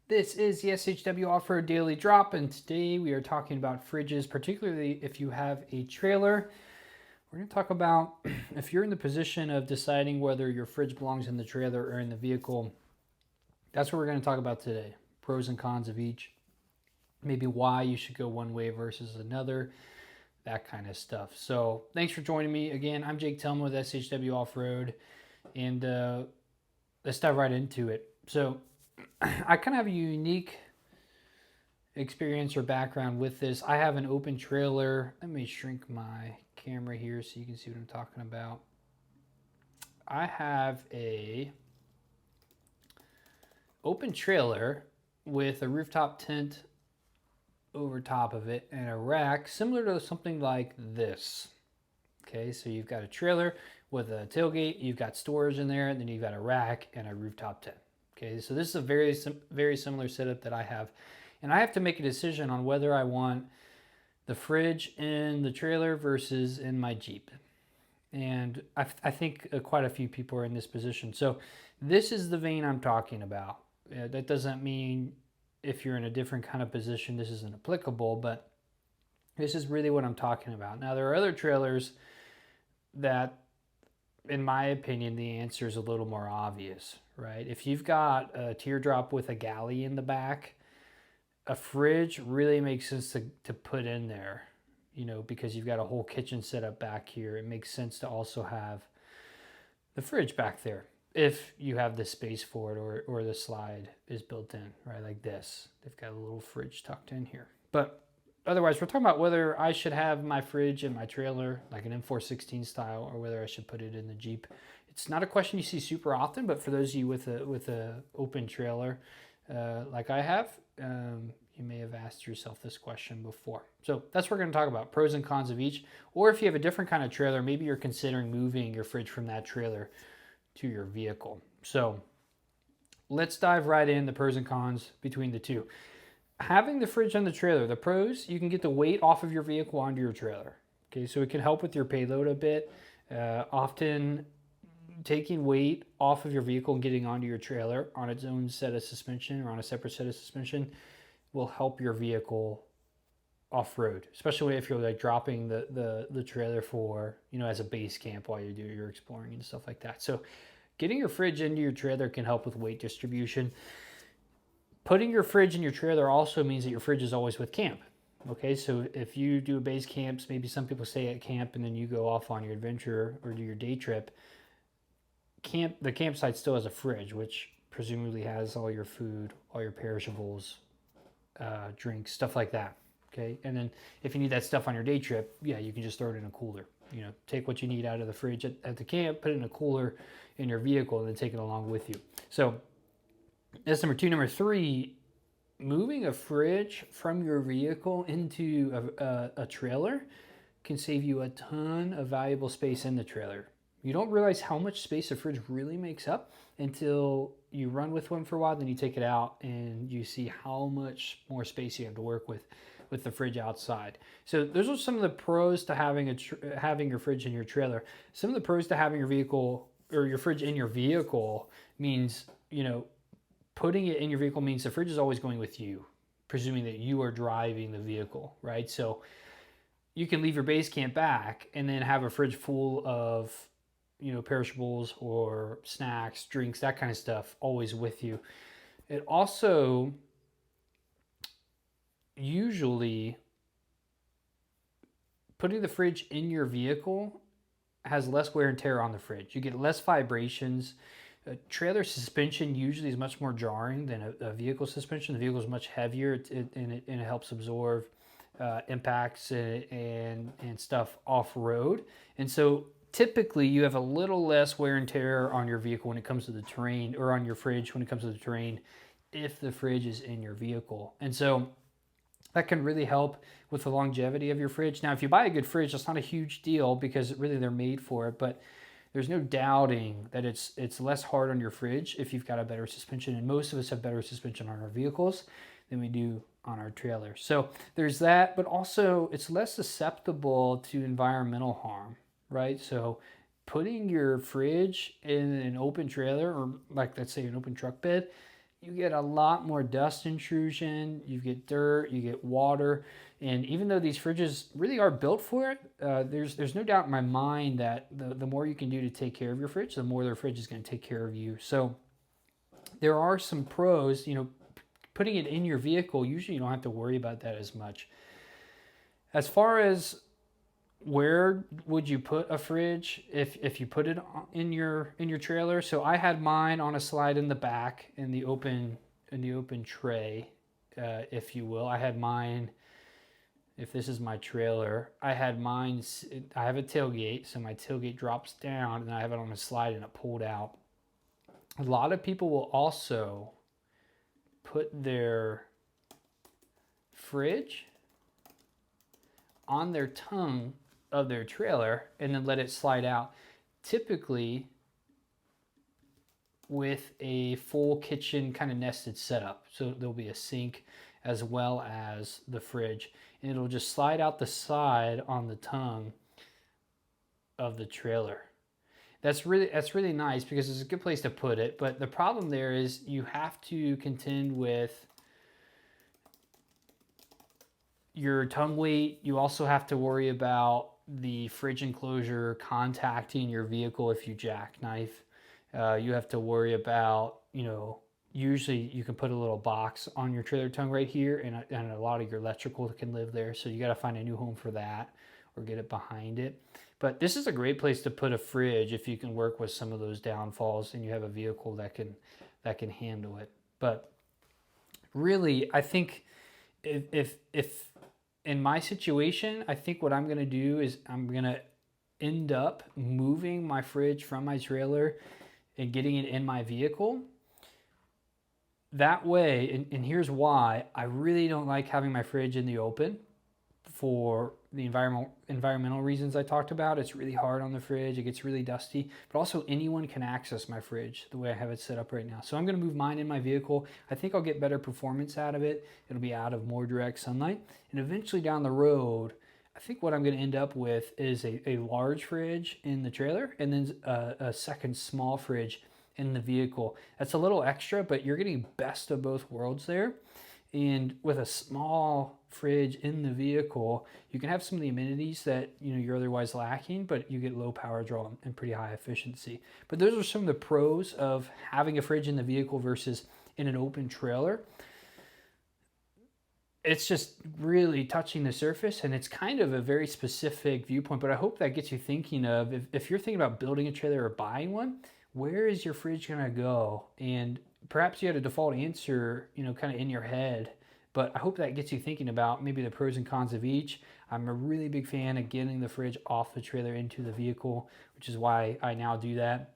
This is the SHW Off-Road Daily Drop, and today we are talking about fridges, particularly if you have a trailer. We're going to talk about if you're in the position of deciding whether your fridge belongs in the trailer or in the vehicle. That's what we're going to talk about today. Pros and cons of each. Maybe why you should go one way versus another. That kind of stuff. So thanks for joining me. Again, I'm Jake Tillman with SHW Off-Road, and let's dive right into it. So I kind of have a unique experience or background with this. I have an open trailer. Let me shrink my camera here so you can see what I'm talking about. I have a open trailer with a rooftop tent over top of it and a rack similar to something like this. Okay, so you've got a trailer with a tailgate, you've got storage in there, and then you've got a rack and a rooftop tent. Okay, so this is a very similar setup that I have. And I have to make a decision on whether I want the fridge in the trailer versus in my Jeep. And I think quite a few people are in this position. So this is the vein I'm talking about. That doesn't mean if you're in a different kind of position, this isn't applicable, but this is really what I'm talking about. Now, there are other trailers that, in my opinion, the answer is a little more obvious, right? If you've got a teardrop with a galley in the back, a fridge really makes sense to put in there, you know, because you've got a whole kitchen set up back here. It makes sense to also have the fridge back there if you have the space for it, or the slide is built in, right? Like this. They've got a little fridge tucked in here. But otherwise, we're talking about whether I should have my fridge in my trailer, like an M416 style, or whether I should put it in the Jeep. It's not a question you see super often, but for those of you with a open trailer like I have, you may have asked yourself this question before. So that's what we're going to talk about, pros and cons of each. Or if you have a different kind of trailer, maybe you're considering moving your fridge from that trailer to your vehicle. So let's dive right in, the pros and cons between the two. Having the fridge on the trailer, the pros, you can get the weight off of your vehicle onto your trailer. Okay, so it can help with your payload a bit. Often taking weight off of your vehicle and getting onto your trailer on its own set of suspension or on a separate set of suspension will help your vehicle off-road, especially if you're like dropping the trailer for, you know, as a base camp while you do your exploring and stuff like that. So getting your fridge into your trailer can help with weight distribution. Putting your fridge in your trailer also means that your fridge is always with camp. Okay, so if you do base camps, maybe some people stay at camp and then you go off on your adventure or do your day trip, the campsite still has a fridge, which presumably has all your food, all your perishables, drinks, stuff like that. Okay, and then if you need that stuff on your day trip, yeah, you can just throw it in a cooler. You know, take what you need out of the fridge at the camp, put it in a cooler in your vehicle, and then take it along with you. So that's number two. Number three, moving a fridge from your vehicle into a trailer can save you a ton of valuable space in the trailer. You don't realize how much space a fridge really makes up until you run with one for a while, then you take it out and you see how much more space you have to work with the fridge outside. So those are some of the pros to having having your fridge in your trailer. Some of the pros to having your vehicle or your fridge in your vehicle means, you know, putting it in your vehicle means the fridge is always going with you, presuming that you are driving the vehicle, right? So you can leave your base camp back and then have a fridge full of, you know, perishables or snacks, drinks, that kind of stuff always with you. It also usually, putting the fridge in your vehicle has less wear and tear on the fridge. You get less vibrations. A trailer suspension usually is much more jarring than a vehicle suspension. The vehicle is much heavier, and it helps absorb impacts and stuff off-road. And so typically you have a little less wear and tear on your vehicle when it comes to the terrain, or on your fridge when it comes to the terrain, if the fridge is in your vehicle. And so that can really help with the longevity of your fridge. Now, if you buy a good fridge, that's not a huge deal because really they're made for it, but there's no doubting that it's less hard on your fridge if you've got a better suspension, and most of us have better suspension on our vehicles than we do on our trailers. So there's that, but also it's less susceptible to environmental harm, right? So putting your fridge in an open trailer, or like let's say an open truck bed, you get a lot more dust intrusion, you get dirt, you get water. And even though these fridges really are built for it, there's no doubt in my mind that the more you can do to take care of your fridge, the more their fridge is going to take care of you. So there are some pros, putting it in your vehicle, usually you don't have to worry about that as much. As far as where would you put a fridge if you put it in your trailer? So I had mine on a slide in the back in the open tray, if you will. I had mine. If this is my trailer, I had mine. I have a tailgate, so my tailgate drops down, and I have it on a slide and it pulled out. A lot of people will also put their fridge on their tongue of their trailer and then let it slide out, typically with a full kitchen kind of nested setup. So there'll be a sink as well as the fridge, and it'll just slide out the side on the tongue of the trailer. That's really nice because it's a good place to put it, but the problem there is you have to contend with your tongue weight. You also have to worry about the fridge enclosure contacting your vehicle if you jackknife. You have to worry about, usually you can put a little box on your trailer tongue right here, and a lot of your electrical can live there. So you got to find a new home for that or get it behind it. But this is a great place to put a fridge if you can work with some of those downfalls and you have a vehicle that can handle it. But really, I think if in my situation, I think what I'm going to do is I'm going to end up moving my fridge from my trailer and getting it in my vehicle. That way, and here's why, I really don't like having my fridge in the open for the environmental reasons I talked about. It's really hard on the fridge, it gets really dusty, but also anyone can access my fridge the way I have it set up right now. So I'm going to move mine in my vehicle. I think I'll get better performance out of it. It'll be out of more direct sunlight, and eventually down the road, I think what I'm going to end up with is a large fridge in the trailer and then a second small fridge in the vehicle. That's a little extra, but you're getting best of both worlds there. And with a small fridge in the vehicle, you can have some of the amenities that you're otherwise lacking, but you get low power draw and pretty high efficiency. But those are some of the pros of having a fridge in the vehicle versus in an open trailer. It's just really touching the surface, and it's kind of a very specific viewpoint, but I hope that gets you thinking of, if you're thinking about building a trailer or buying one, where is your fridge gonna go? And perhaps you had a default answer, kind of in your head, but I hope that gets you thinking about maybe the pros and cons of each. I'm a really big fan of getting the fridge off the trailer into the vehicle, which is why I now do that.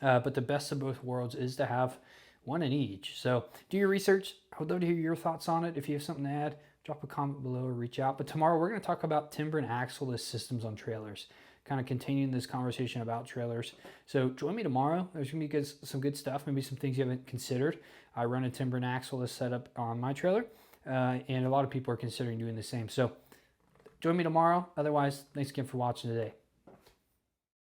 But the best of both worlds is to have one in each. So do your research. I would love to hear your thoughts on it. If you have something to add, drop a comment below or reach out. But tomorrow we're going to talk about timber and axle-less systems on trailers, kind of continuing this conversation about trailers. So join me tomorrow. There's going to be some good stuff, maybe some things you haven't considered. I run a timber and axle-less setup on my trailer, and a lot of people are considering doing the same. So join me tomorrow. Otherwise, thanks again for watching today.